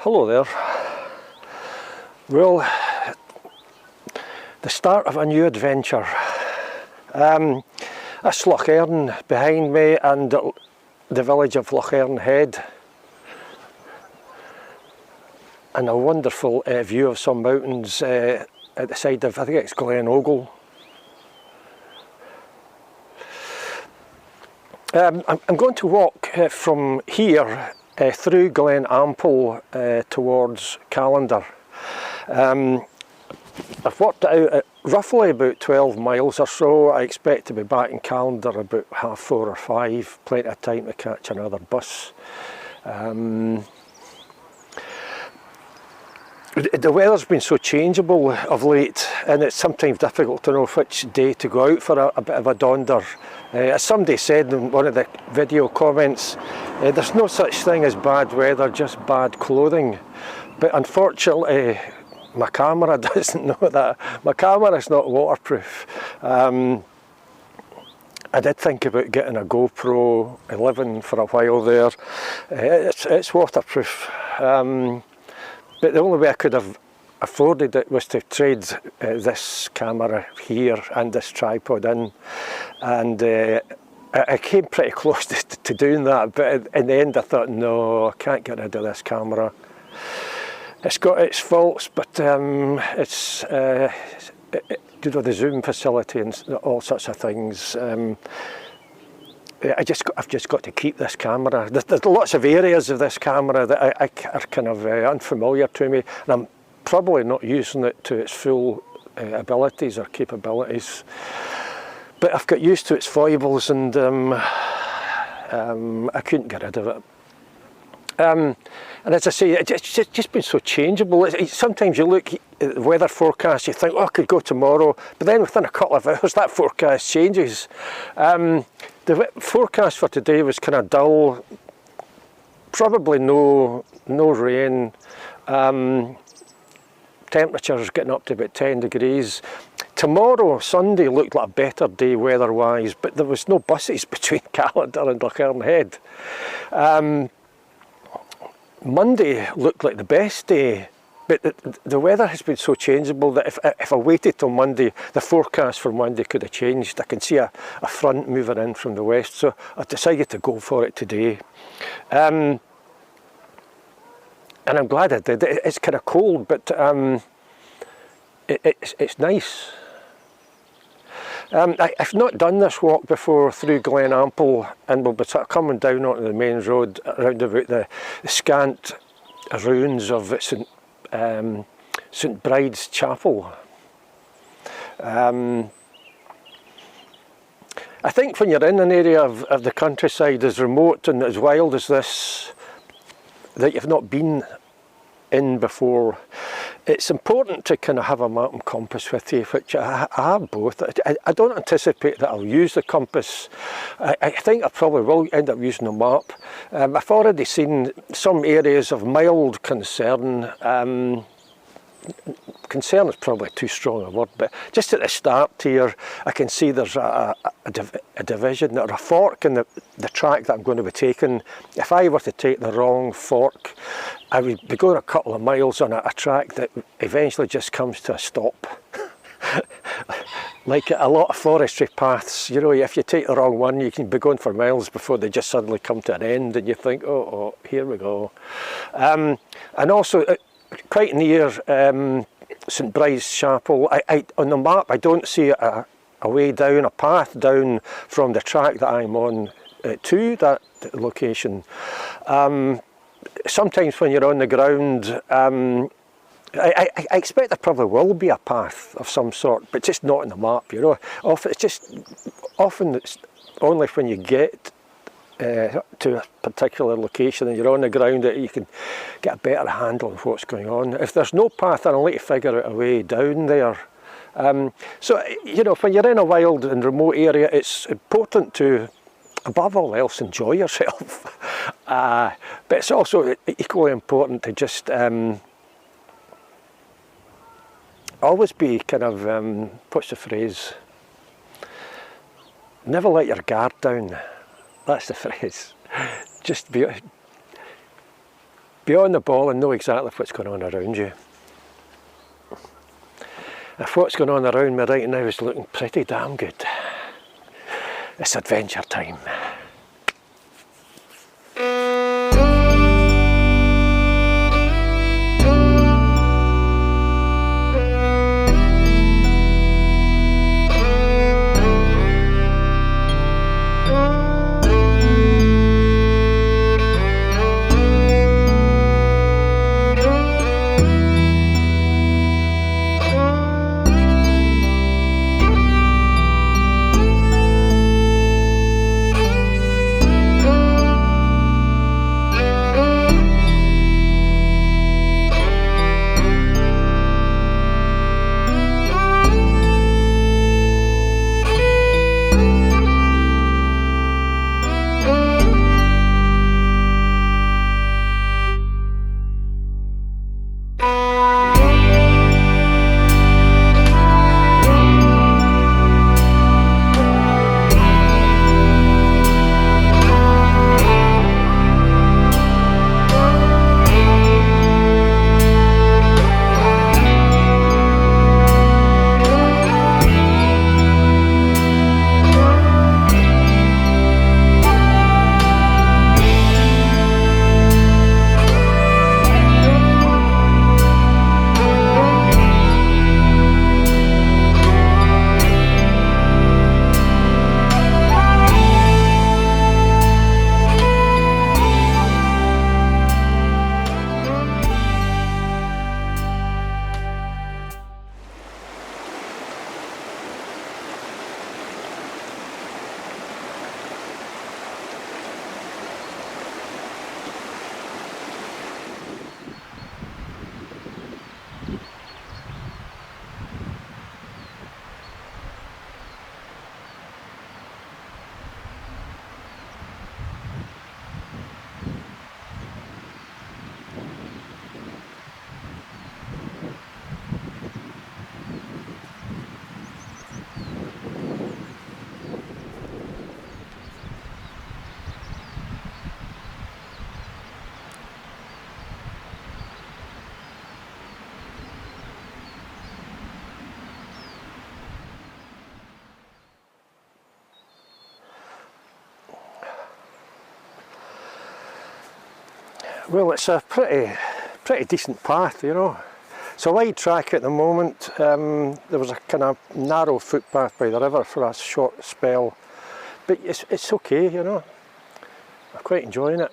Hello there. Well, the start of a new adventure. That's Loch Earn behind me and the village of Lochearnhead. And a wonderful view of some mountains at the side of, I think it's Glen Ogle. I'm going to walk from here through Glen Ample towards Callander. I've worked out at roughly about 12 miles or so. I expect to be back in Callander about 4:30 or 5, plenty of time to catch another bus. The weather's been so changeable of late, and it's sometimes difficult to know which day to go out for a bit of a donder. As somebody said in one of the video comments, there's no such thing as bad weather, just bad clothing. But unfortunately, my camera doesn't know that. My camera is not waterproof. I did think about getting a GoPro 11 for a while there. It's waterproof. But the only way I could have afforded it was to trade this camera here and this tripod in, and I came pretty close to doing that, but in the end I thought, no, I can't get rid of this camera. It's got its faults, but it's you know, the zoom facility and all sorts of things. I've just got to keep this camera. There's lots of areas of this camera that are kind of unfamiliar to me, and I'm probably not using it to its full abilities or capabilities. But I've got used to its foibles, and I couldn't get rid of it. And as I say, it's just been so changeable. Sometimes you look at the weather forecast, you think, oh, I could go tomorrow, but then within a couple of hours that forecast changes. The forecast for today was kind of dull, probably no rain, temperatures getting up to about 10 degrees. Tomorrow, Sunday, looked like a better day weather-wise, but there was no buses between Callander and Lochearnhead. Monday looked like the best day, but the weather has been so changeable that if I waited till Monday, the forecast for Monday could have changed. I can see a front moving in from the west, so I decided to go for it today. And I'm glad I did. It's kind of cold, but it's nice. I've not done this walk before through Glen Ample, and we'll be sort of coming down onto the main road around about the scant ruins of St Bride's Chapel. I think when you're in an area of the countryside as remote and as wild as this, that you've not been in before, it's important to kind of have a map and compass with you, which I have both. I don't anticipate that I'll use the compass. I think I probably will end up using the map. I've already seen some areas of mild concern. Concern is probably too strong a word, but just at the start here, I can see there's a division or a fork in the track that I'm going to be taking. If I were to take the wrong fork, I would be going a couple of miles on a track that eventually just comes to a stop. like a lot of forestry paths, you know, if you take the wrong one, you can be going for miles before they just suddenly come to an end and you think, oh, here we go. And also, quite near St Bride's Chapel, on the map I don't see a way down, a path down from the track that I'm on to that location. Sometimes when you're on the ground, I expect there probably will be a path of some sort, but just not on the map, you know. Often it's only when you get to a particular location and you're on the ground that you can get a better handle on what's going on. If there's no path, then I'll need to figure out a way down there. So, you know, when you're in a wild and remote area, it's important to, above all else, enjoy yourself. But it's also equally important to just always be kind of, what's the phrase? Never let your guard down. That's the phrase. Just be on the ball and know exactly what's going on around you. If what's going on around me right now is looking pretty damn good, it's adventure time. Well, it's a pretty decent path, you know. It's a wide track at the moment. There was a kind of narrow footpath by the river for a short spell, but it's okay, you know. I'm quite enjoying it.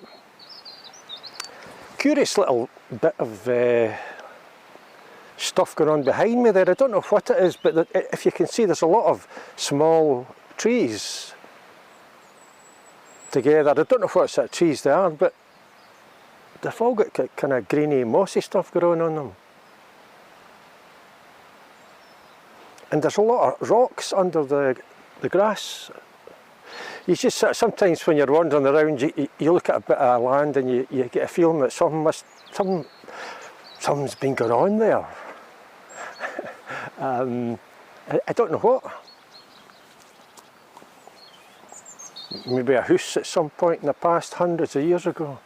Curious little bit of stuff going on behind me there. I don't know what it is, but if you can see, there's a lot of small trees together. I don't know what sort of trees they are, but they've all got kind of greeny, mossy stuff growing on them. And there's a lot of rocks under the grass. You just sometimes when you're wandering around, you look at a bit of land and you get a feeling that something's been going on there. I don't know what. Maybe a house at some point in the past, hundreds of years ago.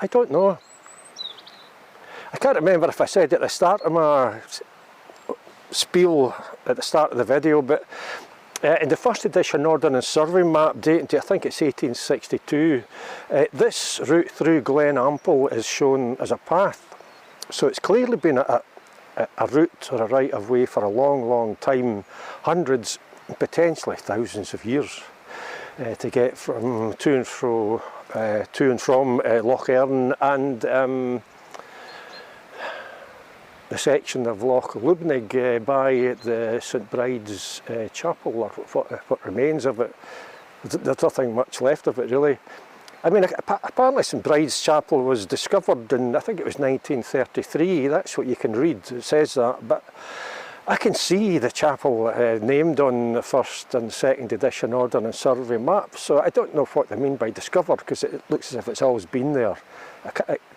I don't know. I can't remember if I said at the start of my spiel at the start of the video, but in the first edition Ordnance Survey map dating to, I think it's 1862, this route through Glen Ample is shown as a path. So it's clearly been a route or a right of way for a long time, hundreds, potentially thousands of years, to get from to and from Loch Earn and the section of Loch Lubnaig by the St Bride's Chapel, or what remains of it. There's nothing much left of it really. I mean, apparently St Bride's Chapel was discovered in, I think it was 1933, that's what you can read, it says that, but I can see the chapel named on the first and second edition Ordnance Survey map, so I don't know what they mean by discovered, because it looks as if it's always been there,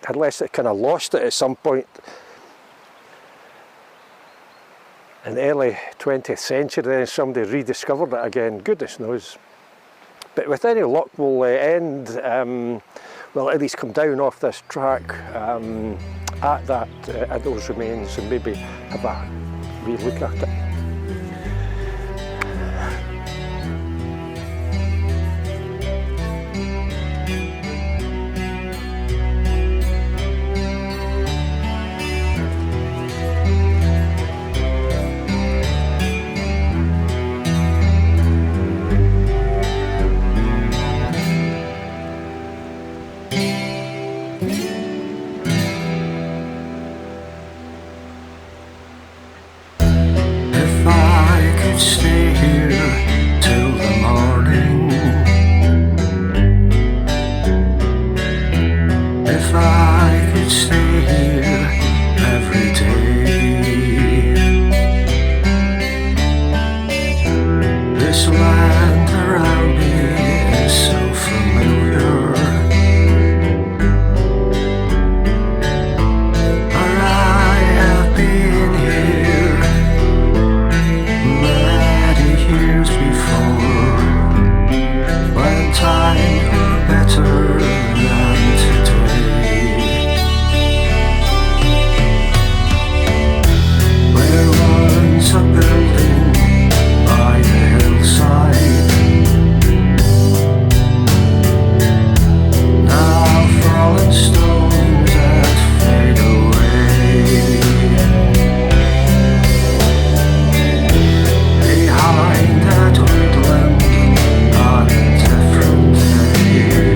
unless it kind of lost it at some point in the early 20th century, then somebody rediscovered it again, goodness knows. But with any luck we'll end, well at least come down off this track at those remains and maybe have a wee look at it. Stay here till the morning. If I could stay here every day. This land around me is so familiar. For I have been here years before, when times were better than today. There was a building by the hillside, now fallen stones that fade away. Behind that woodland on a different day,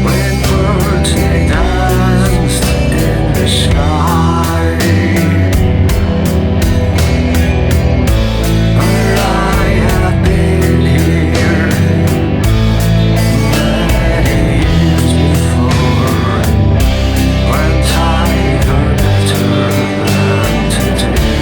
when birds they danced in the sky, where I have been here many years before, when times were better than today.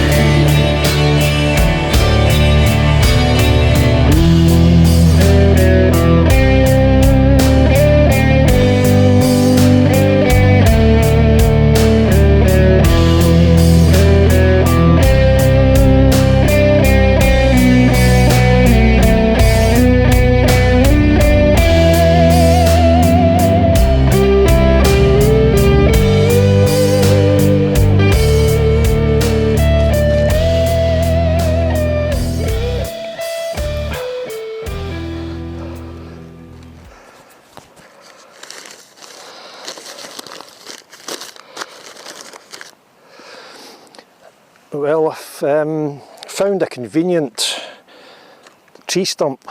Well, I've found a convenient tree stump.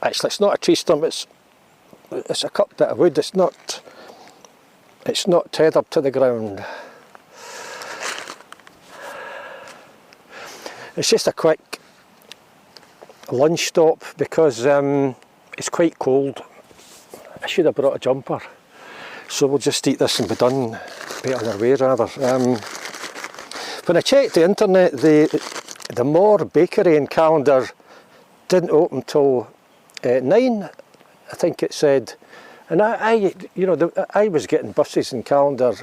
Actually, it's not a tree stump, it's a cut bit of wood. It's not tethered to the ground. It's just a quick lunch stop because it's quite cold. I should have brought a jumper. So we'll just eat this and be done, be on our way rather. When I checked the internet, the More bakery and calendar didn't open till 9, I think it said. And I was getting buses and calendar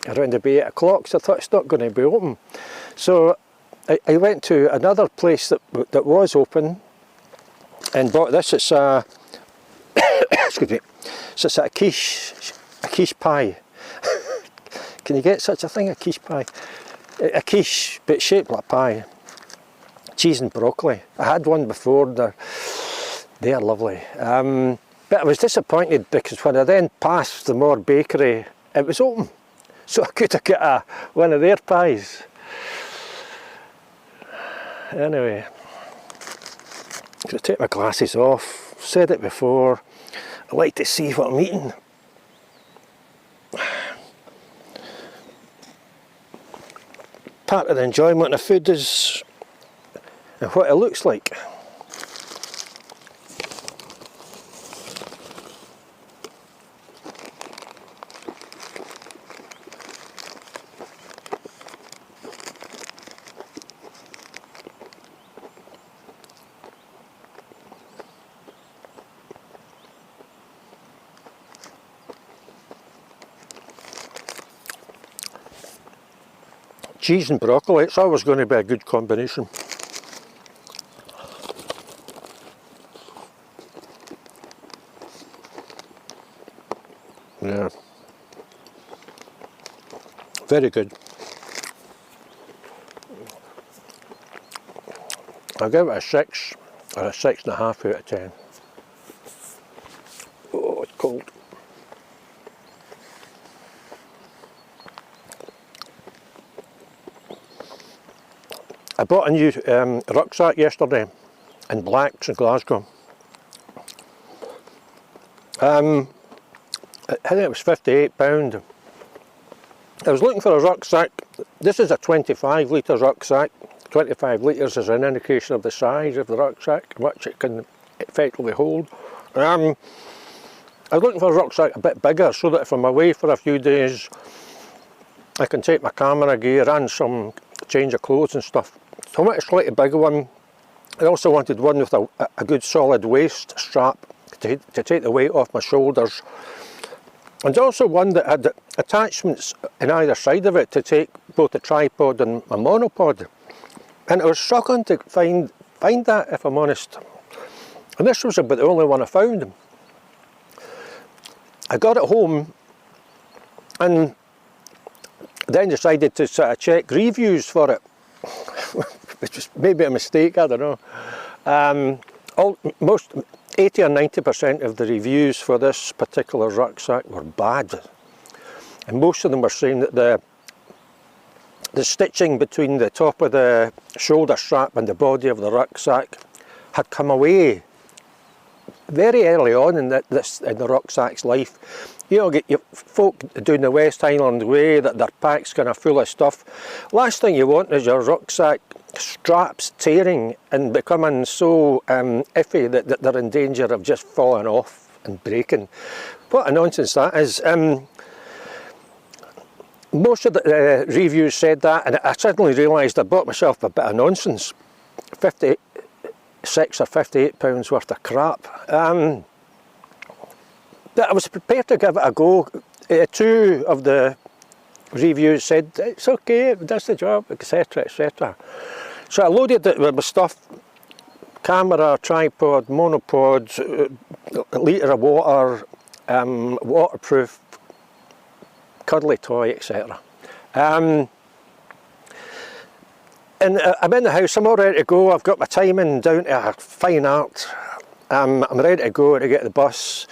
around about 8 o'clock, so I thought it's not going to be open. So I went to another place that was open and bought this. It's a excuse me. So it's a quiche pie. Can you get such a thing, a quiche pie? A quiche, but shaped like a pie. Cheese and broccoli. I had one before, they are lovely. But I was disappointed because when I then passed the More bakery, it was open. So I could have got one of their pies. Anyway, I'm going to take my glasses off. Said it before, I like to see what I'm eating. Part of the enjoyment of food is what it looks like. Cheese and broccoli, it's always going to be a good combination. Yeah, very good. I'll give it a 6 or a 6.5 out of 10. Oh, it's cold. I bought a new rucksack yesterday in Blacks in Glasgow. I think it was £58. I was looking for a rucksack. This is a 25 litre rucksack. 25 litres is an indication of the size of the rucksack, how much it can effectively hold. I was looking for a rucksack a bit bigger so that if I'm away for a few days I can take my camera gear and some change of clothes and stuff. So I wanted a slightly bigger one. I also wanted one with a good solid waist strap to take the weight off my shoulders. And also one that had attachments on either side of it to take both the tripod and my monopod. And I was struggling to find that, if I'm honest. And this was about the only one I found. I got it home and then decided to sort of check reviews for it, which was maybe a mistake, I don't know. Most 80 or 90% of the reviews for this particular rucksack were bad. And most of them were saying that the stitching between the top of the shoulder strap and the body of the rucksack had come away very early on in the rucksack's life. You know, get your folk doing the West Highland way, that their pack's kind of full of stuff. Last thing you want is your rucksack straps tearing and becoming so iffy that they're in danger of just falling off and breaking. What a nonsense that is. Most of the reviews said that, and I suddenly realised I bought myself a bit of nonsense. 56 or 58 pounds worth of crap. But I was prepared to give it a go. 2 of the reviews said it's okay, it does the job, etc, etc. So I loaded it with my stuff: camera, tripod, monopod, a litre of water, waterproof, cuddly toy, etc. And I'm in the house, I'm all ready to go. I've got my timing down to a fine art. I'm ready to go to get the bus.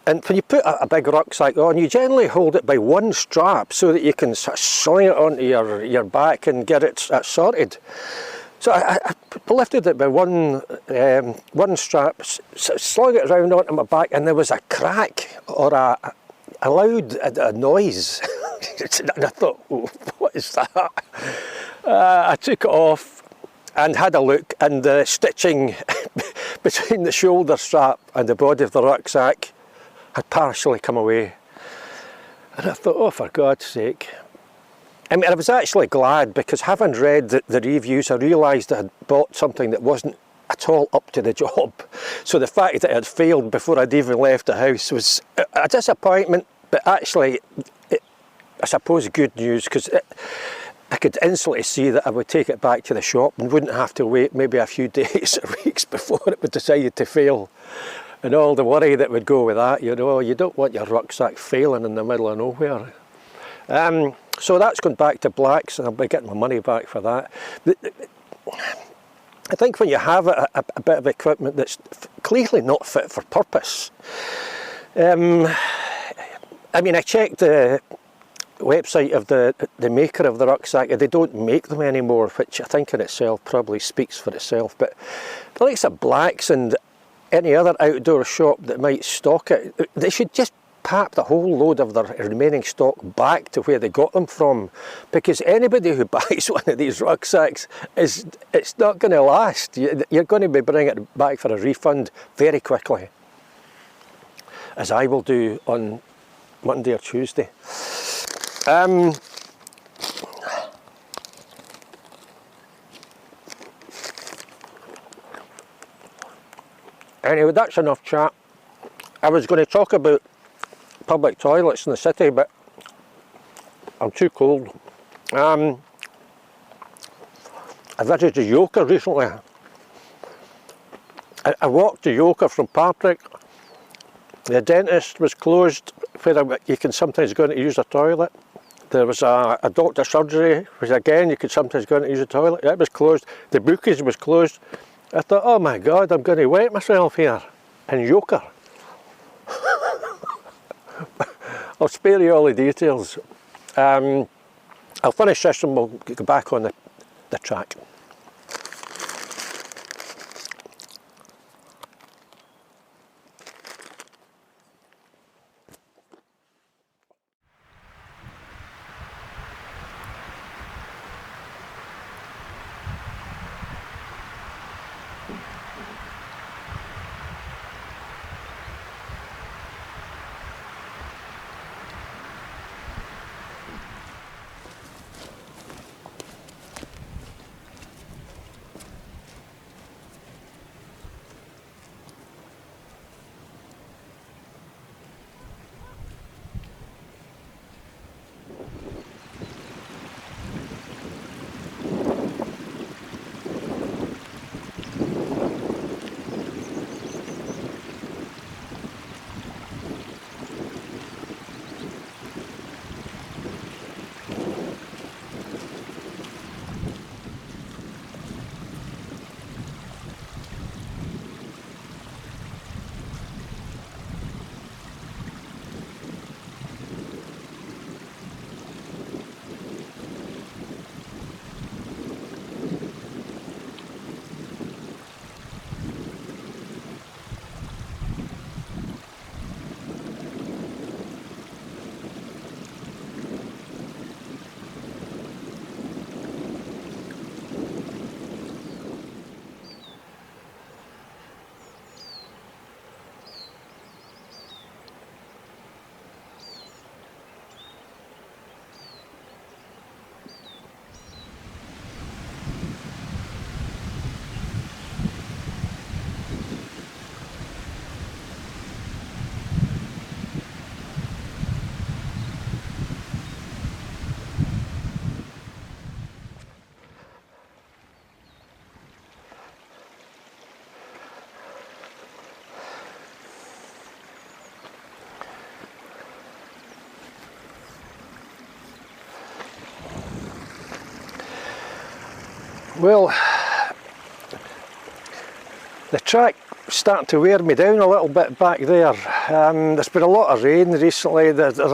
And when you put a big rucksack on, you generally hold it by one strap so that you can sort of sling it onto your back and get it sorted. So I lifted it by one strap, slung it around onto my back, and there was a crack or a loud noise. And I thought, oh, what is that? I took it off and had a look, and the stitching between the shoulder strap and the body of the rucksack had partially come away. And I thought, oh, for God's sake. I mean, I was actually glad, because having read the reviews, I realised I had bought something that wasn't at all up to the job. So the fact that it had failed before I'd even left the house was a disappointment, but actually, I suppose, good news, because I could instantly see that I would take it back to the shop and wouldn't have to wait maybe a few days or weeks before it would decide to fail. And all the worry that would go with that, you know, you don't want your rucksack failing in the middle of nowhere. So that's gone back to blacks, and I'll be getting my money back for that. I think when you have a bit of equipment that's clearly not fit for purpose, I mean, I checked the website of the maker of the rucksack, and they don't make them anymore, which I think in itself probably speaks for itself. But the likes of Blacks and any other outdoor shop that might stock it, they should just pack the whole load of their remaining stock back to where they got them from, because anybody who buys one of these rucksacks, it's not going to last. You're going to be bringing it back for a refund very quickly, as I will do on Monday or Tuesday. Anyway, that's enough chat. I was going to talk about public toilets in the city, but I'm too cold. I visited Yoker recently. I walked to Yoker from Patrick. The dentist was closed, where you can sometimes go in to use a toilet. There was a doctor's surgery, which again you could sometimes go in to use a toilet. It was closed. The bookies was closed. I thought, oh my God, I'm going to wet myself here in Yoker. I'll spare you all the details. I'll finish this and we'll go back on the track. Well, the track starting to wear me down a little bit back there. There's been a lot of rain recently. There's a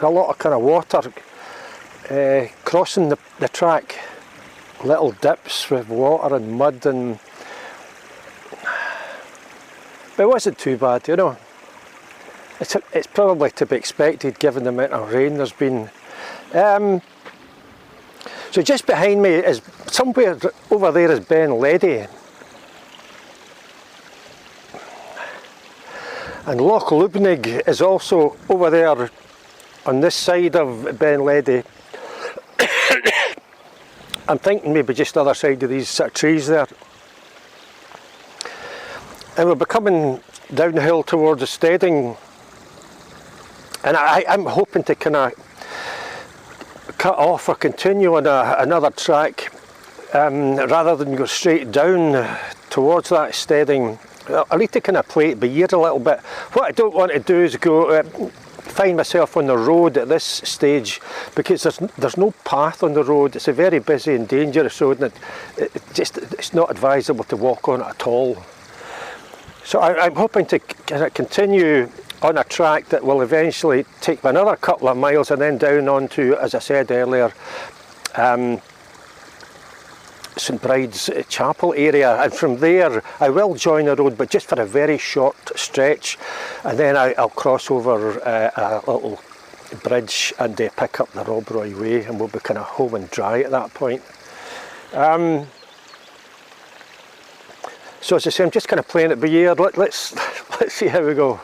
lot of kind of water crossing the track, little dips with water and mud, and but it wasn't too bad, you know. It's probably to be expected given the amount of rain there's been. So just behind me is, somewhere over there is Ben Ledy. And Loch Lubnaig is also over there on this side of Ben Ledy. I'm thinking maybe just the other side of these sort of trees there. And we'll be coming down the hill towards the steading. And I'm hoping to kind of cut off or continue on another track rather than go straight down towards that steading. I need to kind of play it by ear a little bit. What I don't want to do is go find myself on the road at this stage because there's no path on the road. It's a very busy and dangerous road, and it's not advisable to walk on it at all. So I'm hoping to kind of continue on a track that will eventually take me another couple of miles and then down onto, as I said earlier, St Bride's Chapel area, and from there I will join the road, but just for a very short stretch, and then I'll cross over a little bridge and pick up the Rob Roy Way, and we'll be kind of home and dry at that point. So as I say, I'm just kind of playing it by ear. Let's see how we go.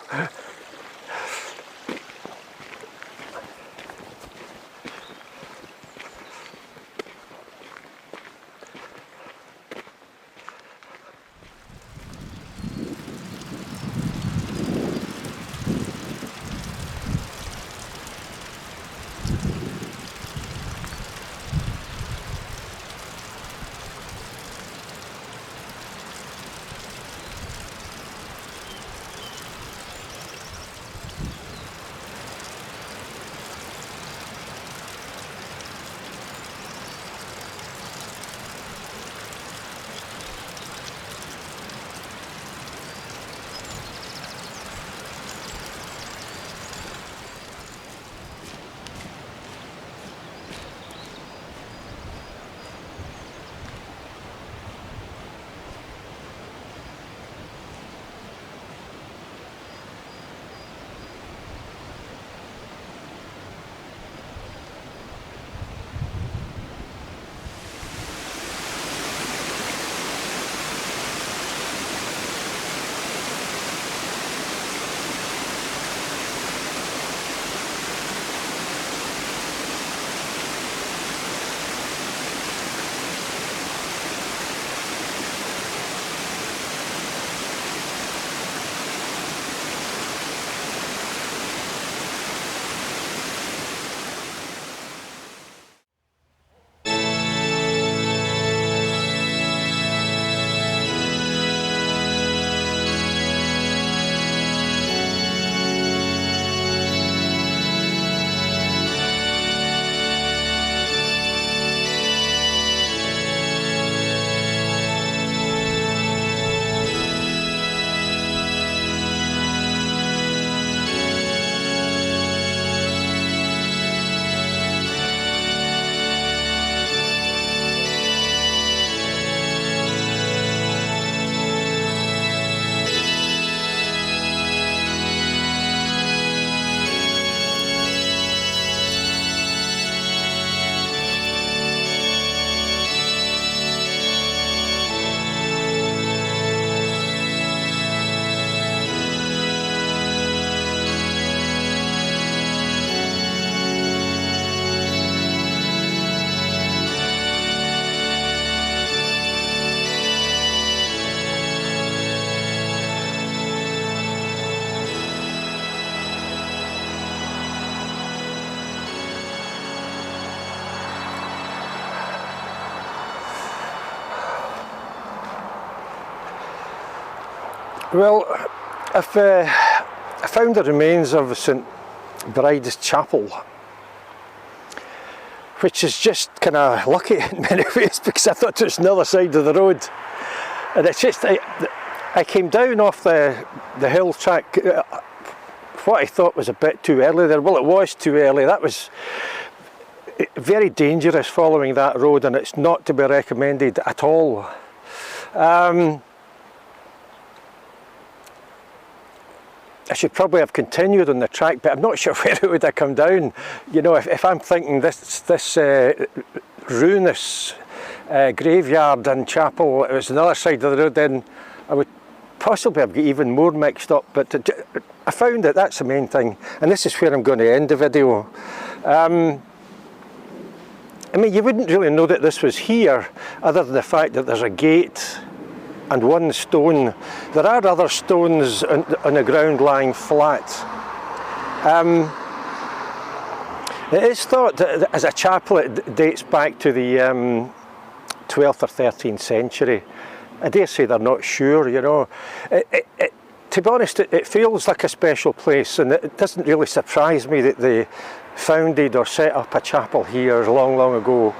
Well, I found the remains of St Bride's Chapel, which is just kind of lucky in many ways because I thought it was the other side of the road. And it's just, I came down off the hill track, what I thought was a bit too early there. Well, it was too early. That was very dangerous following that road, and it's not to be recommended at all. I should probably have continued on the track, but I'm not sure where it would have come down. You know, if I'm thinking this ruinous graveyard and chapel, it was the other side of the road, then I would possibly have got even more mixed up. But I found that that's the main thing, and this is where I'm going to end the video. I mean, you wouldn't really know that this was here, other than the fact that there's a gate and one stone. There are other stones on the ground lying flat. It is thought that as a chapel it dates back to the 12th or 13th century. I dare say they're not sure, you know. to be honest, it feels like a special place, and it doesn't really surprise me that they founded or set up a chapel here long, long ago.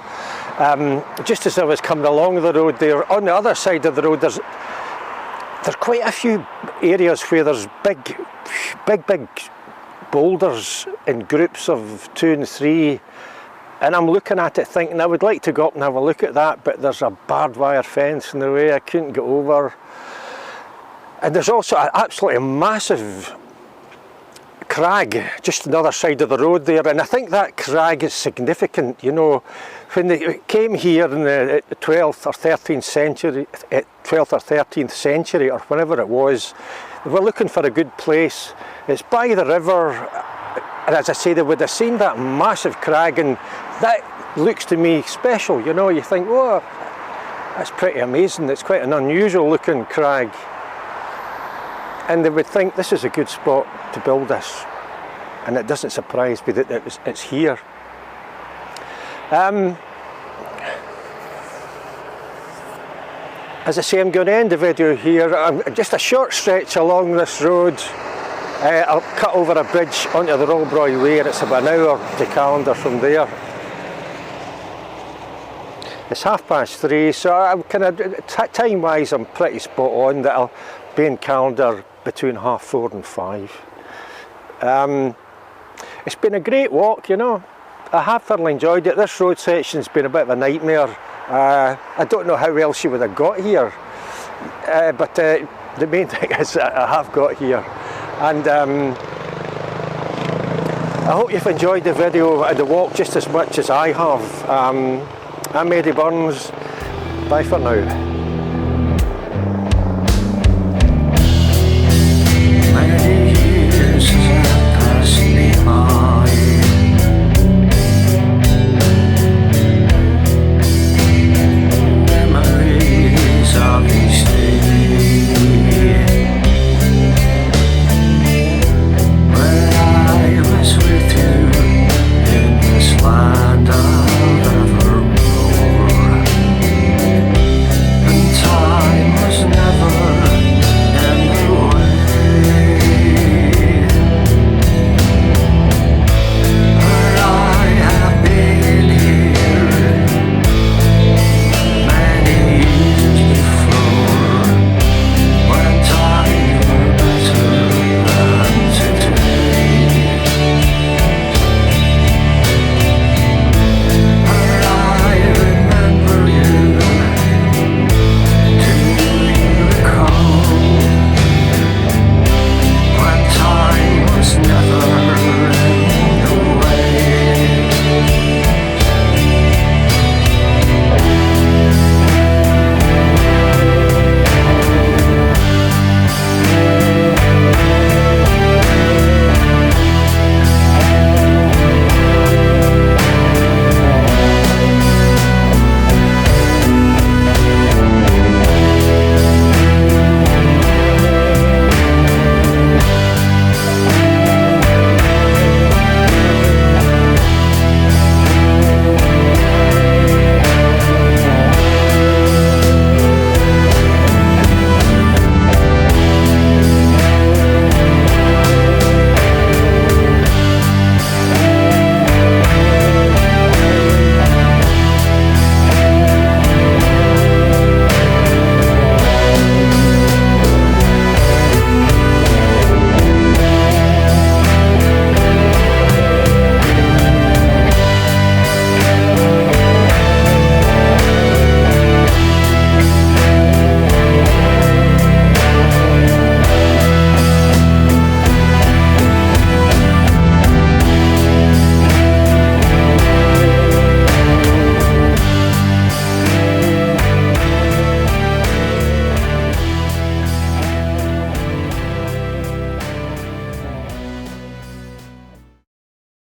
Just as I was coming along the road there, on the other side of the road, there's quite a few areas where there's big boulders in groups of 2 and 3, and I'm looking at it thinking I would like to go up and have a look at that, but there's a barbed wire fence in the way, I couldn't get over. And there's also an absolutely massive crag just on the other side of the road there, and I think that crag is significant. You know, when they came here in the 12th or 13th century, 12th or 13th century or whenever it was, they were looking for a good place. It's by the river, and as I say, they would have seen that massive crag, and that looks to me special. You know, you think, whoa, that's pretty amazing. It's quite an unusual looking crag, and they would think this is a good spot to build this, and it doesn't surprise me that it's here. As I say, I'm going to end the video here. Just a short stretch along this road. I'll cut over a bridge onto the Rollbroy Way, and it's about an hour to Callander from there. It's 3:30, so I'm kind of time-wise I'm pretty spot on that I'll be in Callander between 4:30 and 5. It's been a great walk, you know. I have thoroughly enjoyed it. This road section's been a bit of a nightmare. I don't know how else you would have got here, but the main thing is that I have got here, and I hope you've enjoyed the video and the walk just as much as I have. I'm Eddie Burns. Bye for now.